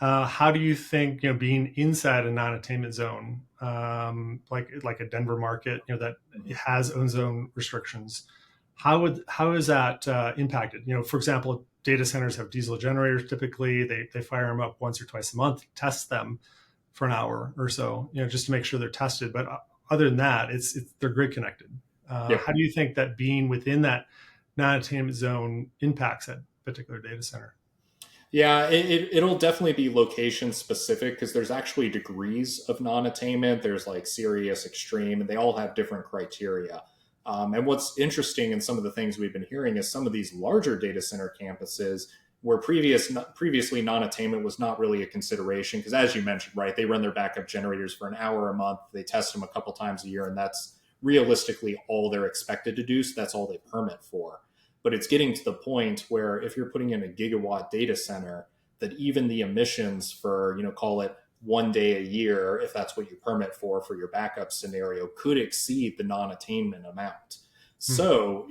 how do you think, being inside a non-attainment zone, like a Denver market, that has ozone restrictions, how is that impacted? For example, data centers have diesel generators. Typically, they fire them up once or twice a month, test them for an hour or so, just to make sure they're tested. But other than that, they're grid connected. Yep. How do you think that being within that non-attainment zone impacts that particular data center? Yeah, it'll definitely be location specific because there's actually degrees of non-attainment. There's like serious, extreme, and they all have different criteria. And what's interesting in some of the things we've been hearing is some of these larger data center campuses where previously non-attainment was not really a consideration because, as you mentioned, right, they run their backup generators for an hour a month. They test them a couple times a year, and that's realistically all they're expected to do. So that's all they permit for. But it's getting to the point where if you're putting in a gigawatt data center, that even the emissions for, call it 1 day a year, if that's what you permit for your backup scenario, could exceed the non-attainment amount. So,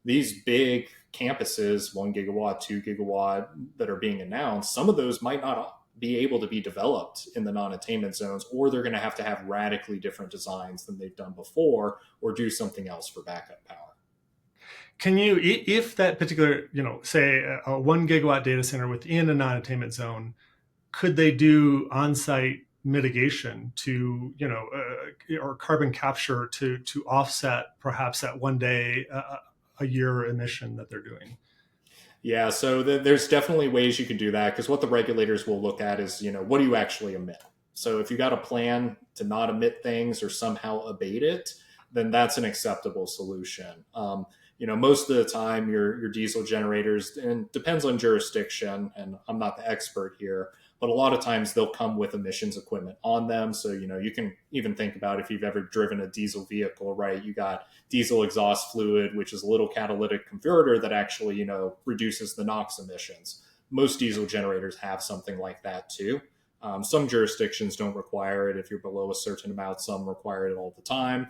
these big campuses, 1 gigawatt, 2 gigawatt that are being announced, some of those might not be able to be developed in the non-attainment zones, or they're going to have radically different designs than they've done before, or do something else for backup power. Can you, if that particular, say a 1 gigawatt data center within a non-attainment zone, could they do on-site mitigation to, or carbon capture to offset perhaps that 1 day a year emission that they're doing? Yeah, so there's definitely ways you can do that because what the regulators will look at is, what do you actually emit? So if you got a plan to not emit things or somehow abate it, then that's an acceptable solution. Most of the time your diesel generators, and depends on jurisdiction, and I'm not the expert here, but a lot of times they'll come with emissions equipment on them. So, you can even think about if you've ever driven a diesel vehicle, right? You got diesel exhaust fluid, which is a little catalytic converter that actually, reduces the NOx emissions. Most diesel generators have something like that too. Some jurisdictions don't require it if you're below a certain amount. Some require it all the time.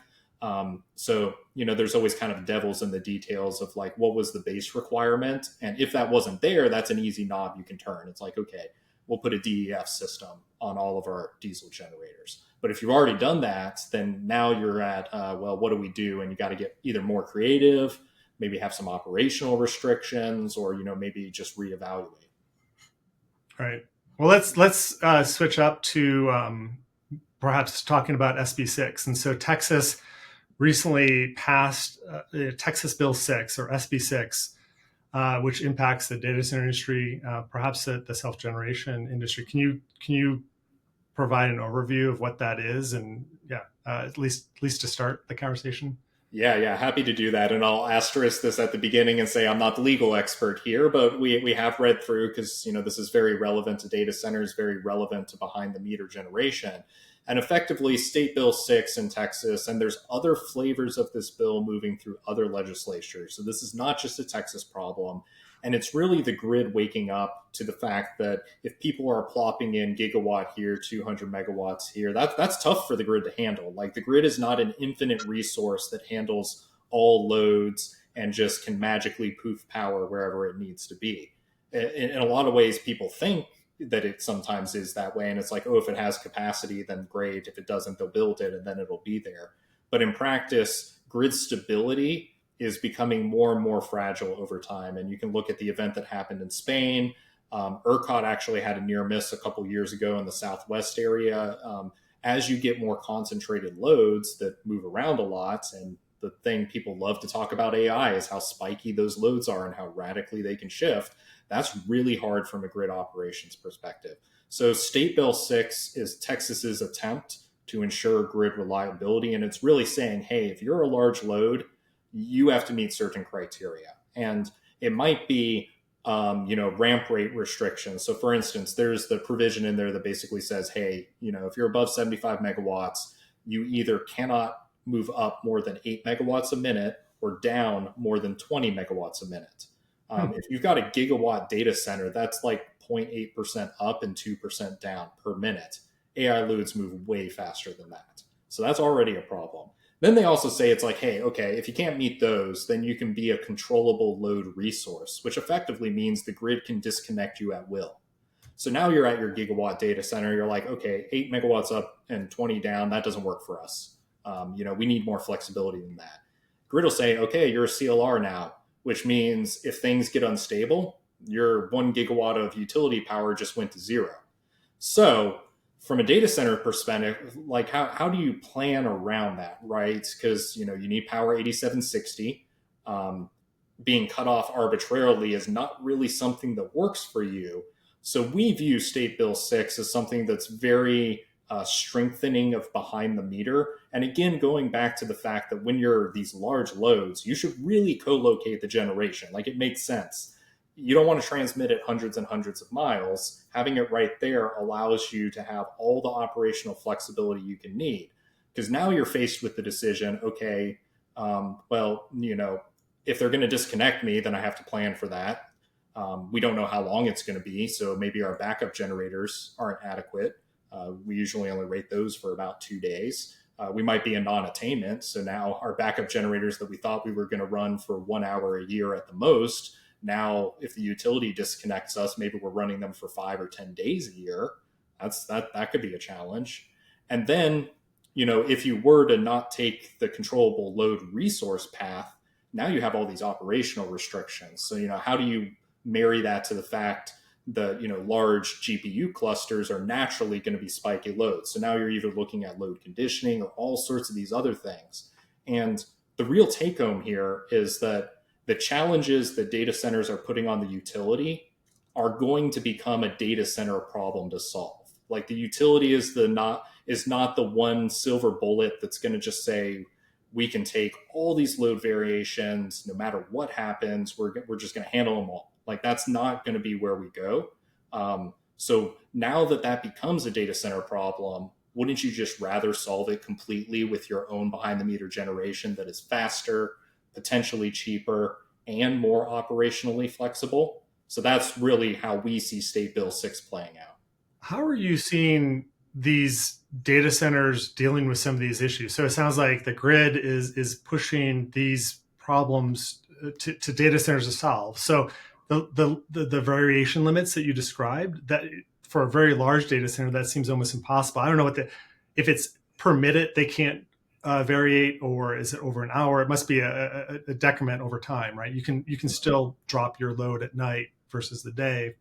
So, there's always kind of devils in the details of like, what was the base requirement? And if that wasn't there, that's an easy knob you can turn. It's like, okay, we'll put a DEF system on all of our diesel generators. But if you've already done that, then now you're at, what do we do? And you got to get either more creative, maybe have some operational restrictions, or, maybe just reevaluate. All right. Well, let's switch up to perhaps talking about SB6. And so Texas recently passed Texas Bill 6 or SB6, which impacts the data center industry, perhaps the self-generation industry. Can you provide an overview of what that is, and at least to start the conversation? Yeah, happy to do that. And I'll asterisk this at the beginning and say I'm not the legal expert here, but we have read through because this is very relevant to data centers, very relevant to behind the meter generation. And effectively, State Bill 6 in Texas, and there's other flavors of this bill moving through other legislatures. So this is not just a Texas problem. And it's really the grid waking up to the fact that if people are plopping in gigawatt here, 200 megawatts here, that's tough for the grid to handle. Like, the grid is not an infinite resource that handles all loads and just can magically poof power wherever it needs to be. In a lot of ways, people think that it sometimes is that way. And it's like, oh, if it has capacity, then great. If it doesn't, they'll build it and then it'll be there. But in practice, grid stability is becoming more and more fragile over time. And you can look at the event that happened in Spain. ERCOT actually had a near miss a couple years ago in the Southwest area. As you get more concentrated loads that move around a lot, and the thing people love to talk about AI is how spiky those loads are and how radically they can shift. That's really hard from a grid operations perspective. So State Bill 6 is Texas's attempt to ensure grid reliability. And it's really saying, hey, if you're a large load, you have to meet certain criteria. And it might be, ramp rate restrictions. So for instance, there's the provision in there that basically says, hey, if you're above 75 megawatts, you either cannot move up more than 8 megawatts a minute or down more than 20 megawatts a minute. If you've got a gigawatt data center, that's like 0.8% up and 2% down per minute. AI loads move way faster than that. So that's already a problem. Then they also say it's like, hey, okay, if you can't meet those, then you can be a controllable load resource, which effectively means the grid can disconnect you at will. So now you're at your gigawatt data center. You're like, okay, 8 megawatts up and 20 down, that doesn't work for us. We need more flexibility than that. Grid will say, okay, you're a CLR now, which means if things get unstable, your 1 gigawatt of utility power just went to zero. So from a data center perspective, like how do you plan around that, right? Because, you need power 8760. Being cut off arbitrarily is not really something that works for you. So we view State Bill 6 as something that's very strengthening of behind the meter. And again, going back to the fact that when you're these large loads, you should really co-locate the generation. Like, it makes sense. You don't want to transmit it hundreds and hundreds of miles. Having it right there allows you to have all the operational flexibility you can need. Because now you're faced with the decision, okay, if they're going to disconnect me, then I have to plan for that. We don't know how long it's going to be, so maybe our backup generators aren't adequate. We usually only rate those for about 2 days. We might be a non-attainment, so now our backup generators that we thought we were going to run for 1 hour a year at the most, now if the utility disconnects us, maybe we're running them for 5 or 10 days a year. That could be a challenge. And then, if you were to not take the controllable load resource path, now you have all these operational restrictions. So, how do you marry that to the fact that, large GPU clusters are naturally going to be spiky loads? So now you're either looking at load conditioning or all sorts of these other things. And the real take home here is that the challenges that data centers are putting on the utility are going to become a data center problem to solve. Like, the utility is not the one silver bullet that's going to just say, we can take all these load variations, no matter what happens, we're just going to handle them all. Like, that's not going to be where we go. So now that becomes a data center problem, wouldn't you just rather solve it completely with your own behind the meter generation that is faster, potentially cheaper, and more operationally flexible? So that's really how we see State Bill 6 playing out. How are you seeing these data centers dealing with some of these issues? So it sounds like the grid is pushing these problems to data centers to solve. So the variation limits that you described, that for a very large data center, that seems almost impossible. I don't know if it's per minute they can't variate, or is it over an hour? It must be a decrement over time, right? You can still drop your load at night versus the day,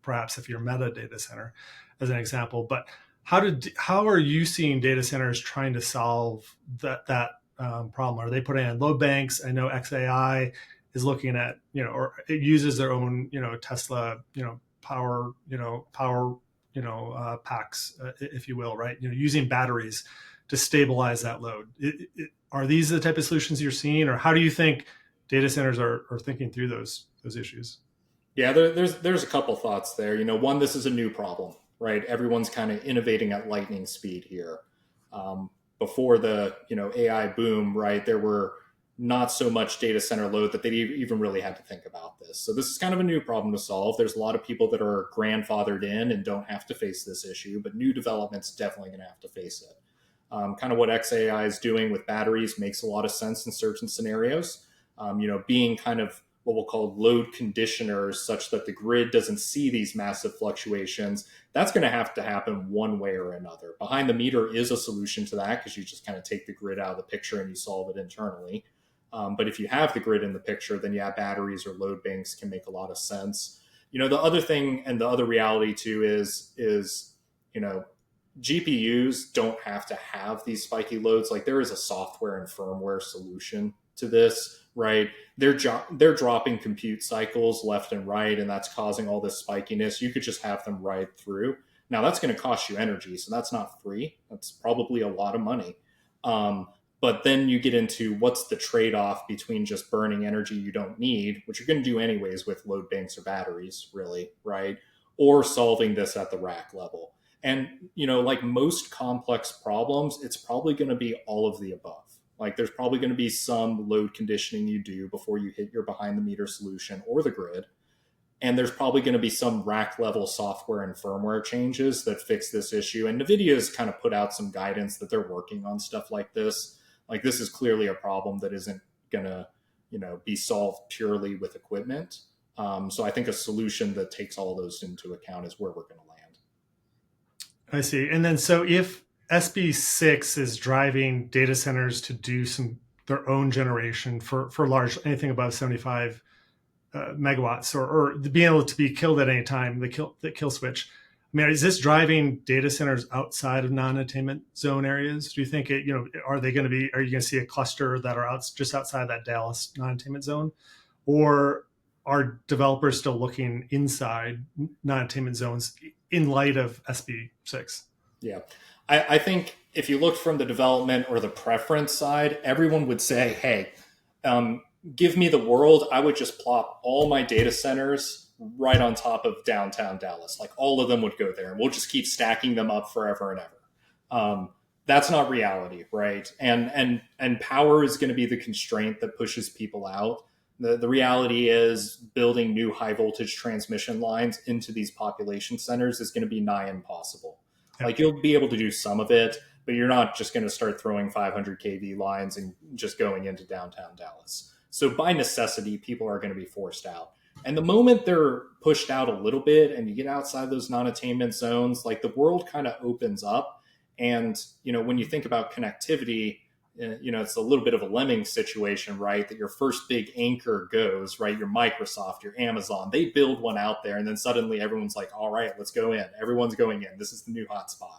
perhaps if you're a meta data center, as an example. But how are you seeing data centers trying to solve that problem? Are they putting in load banks? I know XAI is looking at, or it uses their own, Tesla, power packs, if you will, right? Using batteries to stabilize that load. Are these the type of solutions you're seeing, or how do you think data centers are thinking through those issues? Yeah, there's a couple thoughts there. One, this is a new problem, right? Everyone's kind of innovating at lightning speed here. Before the AI boom, right, there were not so much data center load that they even really had to think about this. So this is kind of a new problem to solve. There's a lot of people that are grandfathered in and don't have to face this issue, but new development's definitely going to have to face it. Kind of what XAI is doing with batteries makes a lot of sense in certain scenarios. being kind of what we'll call load conditioners such that the grid doesn't see these massive fluctuations. That's going to happen one way or another. Behind the meter is a solution to that because you just kind of take the grid out of the picture and you solve it internally. But if you have the grid in the picture, then yeah, batteries or load banks can make a lot of sense. The other thing and the other reality too is GPUs don't have to have these spiky loads. Like there is a software and firmware solution to this, right? They're dropping compute cycles left and right, and that's causing all this spikiness. You could just have them ride through. Now that's going to cost you energy, so that's not free. That's probably a lot of money. But then you get into what's the trade-off between just burning energy you don't need, which you're going to do anyways with load banks or batteries, really, right? Or solving this at the rack level. And, like most complex problems, it's probably going to be all of the above. Like there's probably going to be some load conditioning you do before you hit your behind the meter solution or the grid. And there's probably going to be some rack level software and firmware changes that fix this issue. And NVIDIA's kind of put out some guidance that they're working on stuff like this. Like this is clearly a problem that isn't going to, be solved purely with equipment. So I think a solution that takes all those into account is where we're going to land. I see. And then so if SB6 is driving data centers to do their own generation for large, anything above 75 megawatts or being able to be killed at any time, the kill switch. I mean, is this driving data centers outside of non-attainment zone areas? Do you think are you going to see a cluster that are just outside that Dallas non-attainment zone? Or are developers still looking inside non-attainment zones in light of SB6? Yeah. I think if you look from the development or the preference side, everyone would say, hey, give me the world. I would just plop all my data centers right on top of downtown Dallas. Like all of them would go there and we'll just keep stacking them up forever and ever. That's not reality, right? And power is going to be the constraint that pushes people out. The reality is building new high voltage transmission lines into these population centers is going to be nigh impossible. Yeah. Like you'll be able to do some of it, but you're not just going to start throwing 500 kV lines and just going into downtown Dallas. So by necessity, people are going to be forced out. And the moment they're pushed out a little bit and you get outside those non-attainment zones, like the world kind of opens up. And, when you think about connectivity, it's a little bit of a lemming situation, right? That your first big anchor goes, right? Your Microsoft, your Amazon, they build one out there. And then suddenly everyone's like, all right, let's go in. Everyone's going in. This is the new hotspot.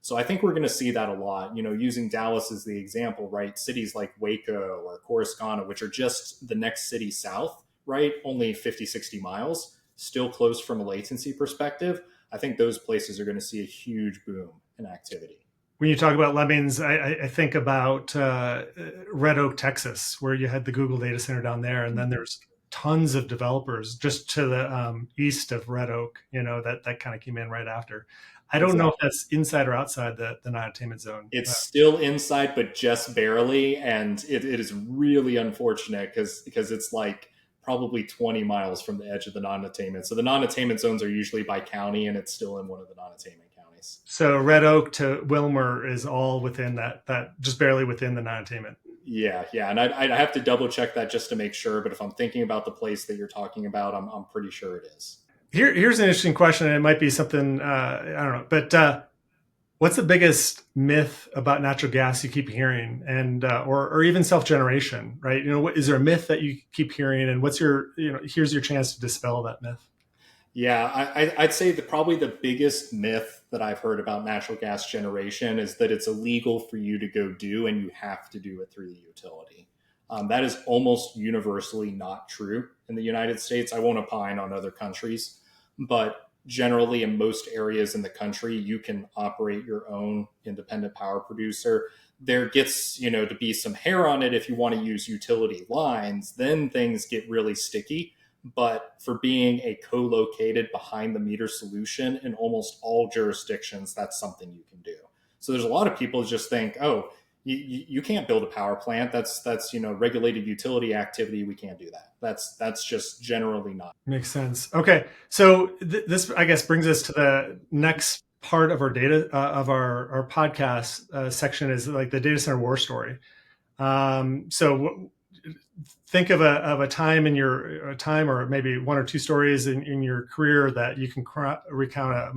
So I think we're going to see that a lot, using Dallas as the example, right? Cities like Waco or Coruscant, which are just the next city south, right? Only 50, 60 miles, still close from a latency perspective. I think those places are going to see a huge boom in activity. When you talk about lemmings, I think about Red Oak, Texas, where you had the Google data center down there. And then there's tons of developers just to the east of Red Oak, that kind of came in right after. I don't know if that's inside or outside the non-attainment zone. It's still inside, but just barely. And it is really unfortunate because it's like probably 20 miles from the edge of the non-attainment. So the non-attainment zones are usually by county, and it's still in one of the non-attainment counties. So Red Oak to Wilmer is all within that just barely within the non-attainment. Yeah. And I'd have to double check that just to make sure. But if I'm thinking about the place that you're talking about, I'm pretty sure it is. Here's an interesting question, and it might be something, I don't know, but what's the biggest myth about natural gas you keep hearing, and or even self-generation, right? Is there a myth that you keep hearing, and what's here's your chance to dispel that myth? Yeah, I'd say that probably the biggest myth that I've heard about natural gas generation is that it's illegal for you to go do, and you have to do it through the utility. That is almost universally not true in the United States. I won't opine on other countries, but generally in most areas in the country, you can operate your own independent power producer. There gets, to be some hair on it if you want to use utility lines, then things get really sticky. But for being a co-located behind the meter solution in almost all jurisdictions, that's something you can do. So there's a lot of people who just think, oh, you can't build a power plant. That's regulated utility activity. We can't do that. That's just generally not. Makes sense. Okay, so this I guess brings us to the next part of our data of our podcast section is like the data center war story. So think of a time in a time, or maybe one or two stories in your career that you can recount a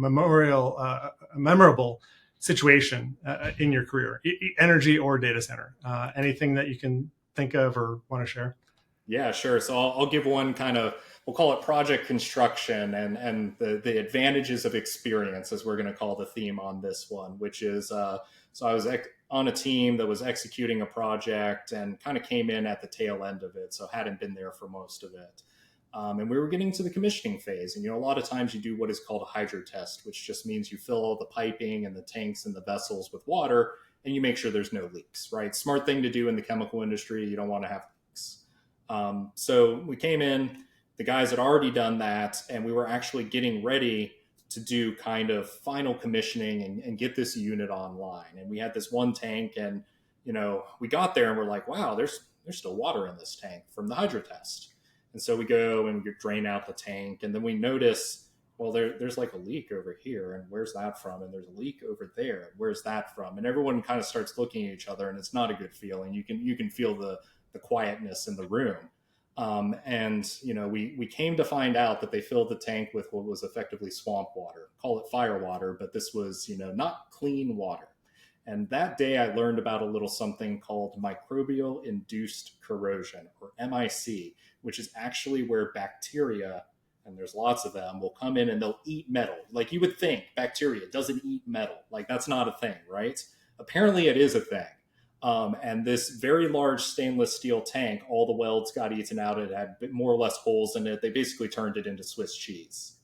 memorable situation in your career, energy or data center. Anything that you can think of or want to share? Yeah, sure. So I'll give one kind of, we'll call it project construction and the advantages of experience, as we're going to call the theme on this one, which is, so I was on a team that was executing a project and kind of came in at the tail end of it. So hadn't been there for most of it. And we were getting to the commissioning phase. And, a lot of times you do what is called a hydro test, which just means you fill all the piping and the tanks and the vessels with water and you make sure there's no leaks, right? Smart thing to do in the chemical industry. You don't want to have leaks. So we came in, the guys had already done that, and we were actually getting ready to do kind of final commissioning and get this unit online. And we had this one tank, and we got there and we're like, wow, there's still water in this tank from the hydro test. And so we go and we drain out the tank, and then we notice, well, there's like a leak over here, and where's that from? And there's a leak over there, and where's that from? And everyone kind of starts looking at each other, and it's not a good feeling. You can feel the quietness in the room. We came to find out that they filled the tank with what was effectively swamp water. Call it fire water, but this was, not clean water. And that day I learned about a little something called microbial induced corrosion, or MIC, which is actually where bacteria, and there's lots of them, will come in and they'll eat metal. Like, you would think bacteria doesn't eat metal. Like, that's not a thing, right? Apparently it is a thing. And this very large stainless steel tank, all the welds got eaten out. It had more or less holes in it. They basically turned it into Swiss cheese.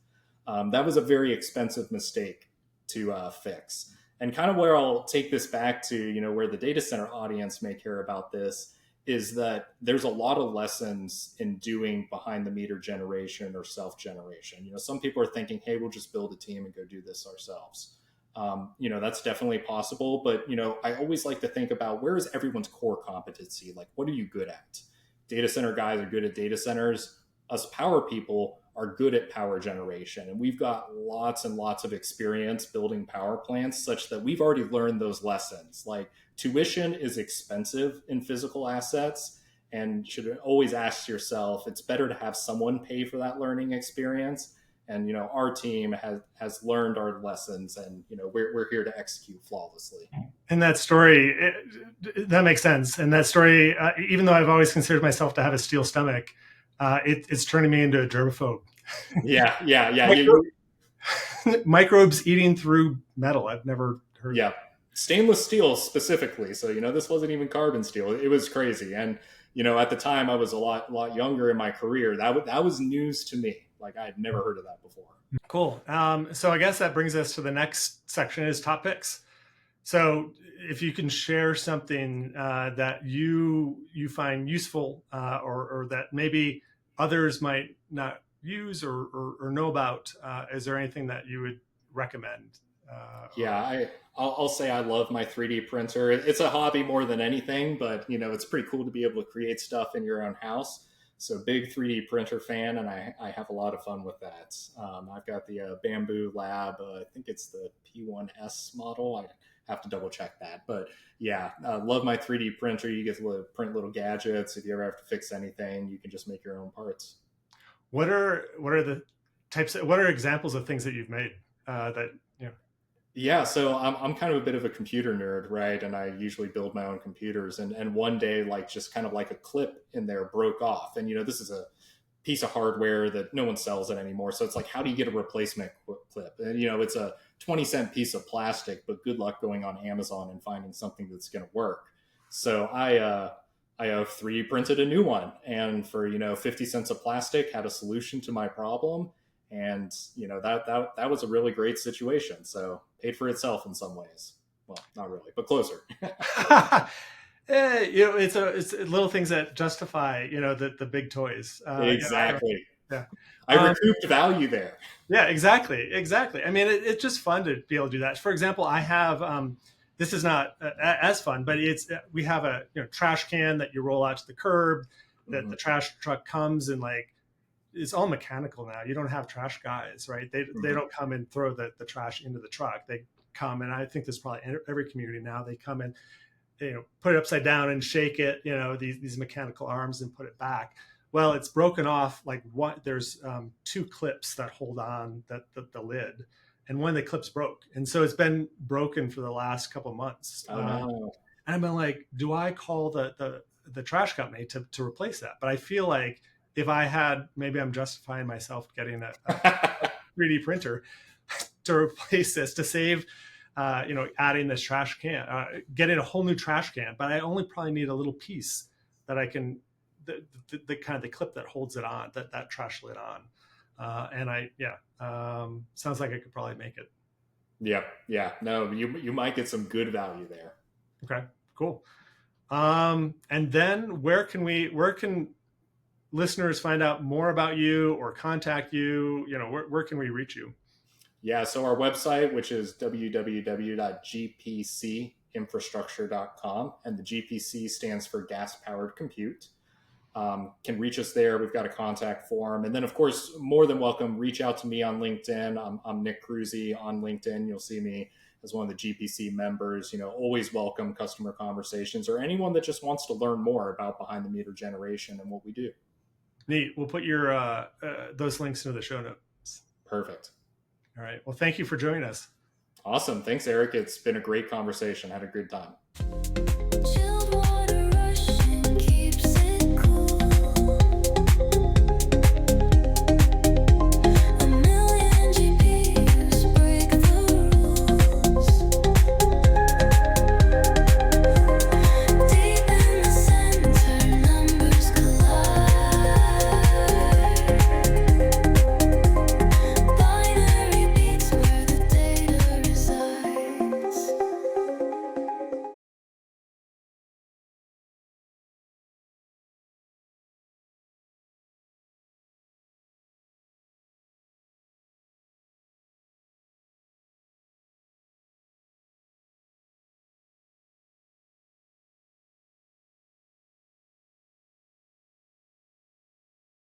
That was a very expensive mistake to fix. And kind of where I'll take this back to, where the data center audience may care about this, is that there's a lot of lessons in doing behind the meter generation or self-generation. Some people are thinking, hey, we'll just build a team and go do this ourselves. That's definitely possible, but, I always like to think about, where is everyone's core competency? Like, what are you good at? Data center guys are good at data centers. Us power people are good at power generation. And we've got lots and lots of experience building power plants, such that we've already learned those lessons. Like, tuition is expensive in physical assets, and should always ask yourself, it's better to have someone pay for that learning experience. And, our team has learned our lessons, and, we're here to execute flawlessly. And that story, that makes sense. And that story, even though I've always considered myself to have a steel stomach, it's turning me into a germaphobe. Yeah. Microbes eating through metal. I've never heard. Yeah. Stainless steel specifically. So, this wasn't even carbon steel. It was crazy. And, at the time I was a lot younger in my career. That was news to me. Like, I had never heard of that before. Cool. So I guess that brings us to the next section, is top picks. So if you can share something that you find useful or that maybe others might not use or know about, is there anything that you would recommend? I'll say I love my 3D printer. It's a hobby more than anything, but, it's pretty cool to be able to create stuff in your own house. So big 3D printer fan, and I have a lot of fun with that. I've got the Bamboo Lab. I think it's the P1S model. I have to double check that. But yeah, love my 3D printer. You get to print little gadgets. If you ever have to fix anything, you can just make your own parts. What are the types? What are examples of things that you've made that? Yeah, so I'm kind of a bit of a computer nerd, right? And I usually build my own computers. And one day, like, just kind of like a clip in there broke off. And, this is a piece of hardware that no one sells it anymore. So it's like, how do you get a replacement clip? And, it's a 20-cent piece of plastic, but good luck going on Amazon and finding something that's going to work. So I 3D printed a new one. And for, 50 cents of plastic, had a solution to my problem. And, that was a really great situation. So paid for itself in some ways. Well, not really, but closer. It's little things that justify, the big toys. Exactly. I recouped value there. Yeah, exactly. I mean, it's just fun to be able to do that. For example, I have, this is not as fun, but we have a trash can that you roll out to the curb, that the trash truck comes and, like, it's all mechanical now. You don't have trash guys, right? They don't come and throw the trash into the truck. They come, and I think there's probably every community now. They come in. put it upside down and shake it, these mechanical arms and put it back. Well, it's broken off. Like there's 2 clips that hold on the lid, and one of the clips broke, and so it's been broken for the last couple of months. Oh, no. And I've been like, do I call the trash company to replace that? But I feel like if I had, maybe I'm justifying myself getting a 3D printer to replace this, to save, adding this trash can, getting a whole new trash can. But I only probably need a little piece that I can, the kind of the clip that holds it on, that trash lid on. Sounds like I could probably make it. Yeah. No, you might get some good value there. Okay, cool. And then where can listeners find out more about you or contact you? Where can we reach you? Yeah, so our website, which is www.gpcinfrastructure.com, and the GPC stands for Gas Powered Compute. Can reach us there. We've got a contact form. And then, of course, more than welcome, reach out to me on LinkedIn. I'm Nick Kruse on LinkedIn. You'll see me as one of the GPC members. Always welcome customer conversations, or anyone that just wants to learn more about behind the meter generation and what we do. Neat. We'll put your those links into the show notes. Perfect. All right. Well, thank you for joining us. Awesome. Thanks, Eric. It's been a great conversation. Had a good time.